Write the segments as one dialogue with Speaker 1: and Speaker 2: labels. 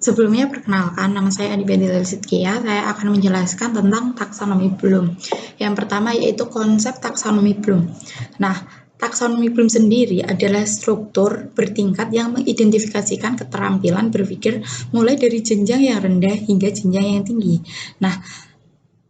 Speaker 1: Sebelumnya perkenalkan, nama saya Adibendila Sidkia. Saya akan menjelaskan tentang taksonomi Bloom. Yang pertama yaitu konsep taksonomi Bloom. Nah, taksonomi Bloom sendiri adalah struktur bertingkat yang mengidentifikasikan keterampilan berpikir mulai dari jenjang yang rendah hingga jenjang yang tinggi. Nah,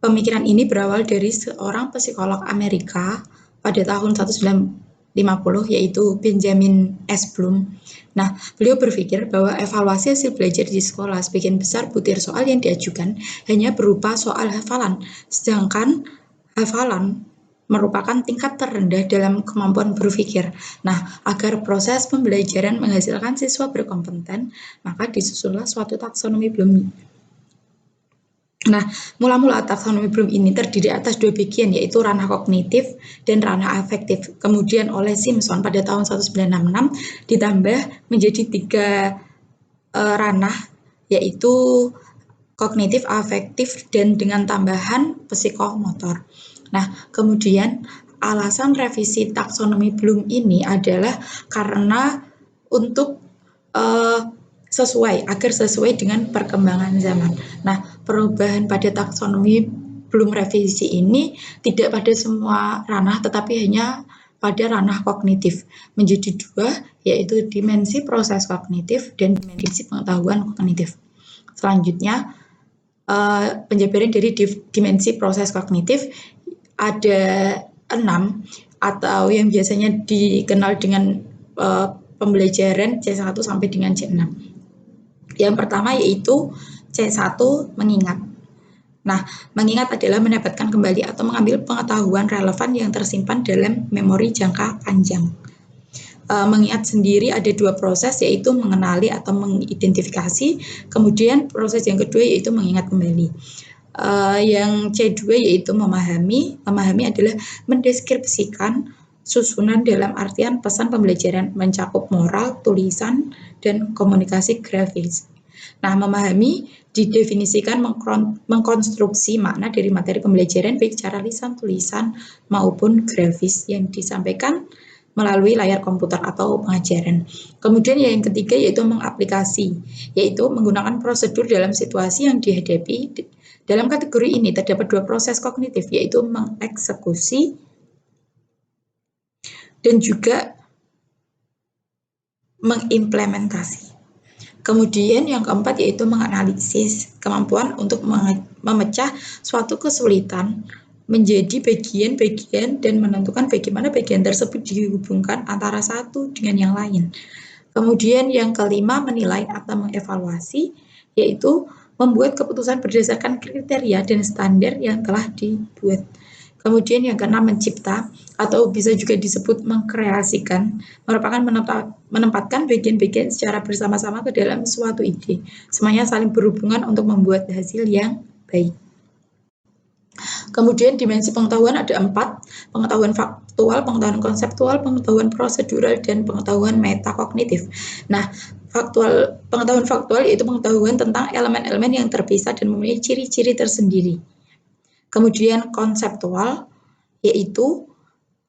Speaker 1: pemikiran ini berawal dari seorang psikolog Amerika pada tahun 1950 yaitu Benjamin S. Bloom. Nah, beliau berpikir bahwa evaluasi hasil belajar di sekolah sebagian besar butir soal yang diajukan hanya berupa soal hafalan, sedangkan hafalan merupakan tingkat terendah dalam kemampuan berpikir. Nah, agar proses pembelajaran menghasilkan siswa berkompeten, maka disusunlah suatu taksonomi Bloom. Nah, mula-mula taksonomi Bloom ini terdiri atas dua bagian, yaitu ranah kognitif dan ranah afektif. Kemudian oleh Simpson pada tahun 1966 ditambah menjadi tiga ranah, yaitu kognitif, afektif, dan dengan tambahan psikomotor. Nah, kemudian alasan revisi taksonomi Bloom ini adalah karena untuk agar sesuai dengan perkembangan zaman. Nah, perubahan pada taksonomi Bloom revisi ini tidak pada semua ranah, tetapi hanya pada ranah kognitif. Menjadi dua, yaitu dimensi proses kognitif dan dimensi pengetahuan kognitif. Selanjutnya, penjabaran dari dimensi proses kognitif ada 6, atau yang biasanya dikenal dengan pembelajaran C1 sampai dengan C6. Yang pertama yaitu C1, mengingat. Nah, mengingat adalah mendapatkan kembali atau mengambil pengetahuan relevan yang tersimpan dalam memori jangka panjang. Mengingat sendiri ada dua proses, yaitu mengenali atau mengidentifikasi. Kemudian proses yang kedua yaitu mengingat kembali. Yang C2 yaitu memahami. Memahami adalah mendeskripsikan susunan dalam artian pesan pembelajaran, mencakup moral, tulisan, dan komunikasi grafis. Nah, memahami didefinisikan mengkonstruksi makna dari materi pembelajaran baik secara lisan, tulisan, maupun grafis yang disampaikan melalui layar komputer atau pengajaran. Kemudian yang ketiga yaitu mengaplikasi, yaitu menggunakan prosedur dalam situasi yang dihadapi. Dalam kategori ini terdapat dua proses kognitif, yaitu mengeksekusi dan juga mengimplementasi. Kemudian yang keempat yaitu menganalisis, kemampuan untuk memecah suatu kesulitan menjadi bagian-bagian dan menentukan bagaimana bagian tersebut dihubungkan antara satu dengan yang lain. Kemudian yang kelima menilai atau mengevaluasi, yaitu membuat keputusan berdasarkan kriteria dan standar yang telah dibuat. Kemudian yang keenam mencipta, atau bisa juga disebut mengkreasikan, merupakan menempatkan bagian-bagian secara bersama-sama ke dalam suatu ide. Semuanya saling berhubungan untuk membuat hasil yang baik. Kemudian dimensi pengetahuan ada 4, pengetahuan faktual, pengetahuan konseptual, pengetahuan prosedural, dan pengetahuan metakognitif. Nah, pengetahuan faktual yaitu pengetahuan tentang elemen-elemen yang terpisah dan memiliki ciri-ciri tersendiri. Kemudian konseptual yaitu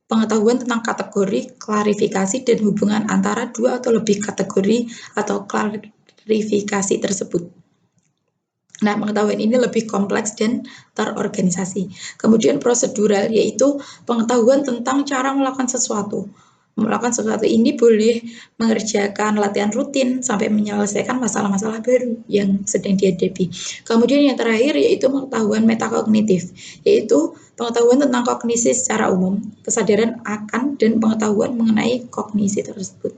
Speaker 1: pengetahuan tentang kategori, klarifikasi, dan hubungan antara dua atau lebih kategori atau klarifikasi tersebut. Nah, pengetahuan ini lebih kompleks dan terorganisasi. Kemudian prosedural yaitu pengetahuan tentang cara melakukan sesuatu. Melakukan sesuatu ini boleh mengerjakan latihan rutin sampai menyelesaikan masalah-masalah baru yang sedang dihadapi. Kemudian yang terakhir yaitu pengetahuan metakognitif, yaitu pengetahuan tentang kognisi secara umum, kesadaran akan dan pengetahuan mengenai kognisi tersebut.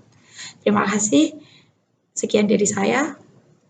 Speaker 1: Terima kasih. Sekian dari saya.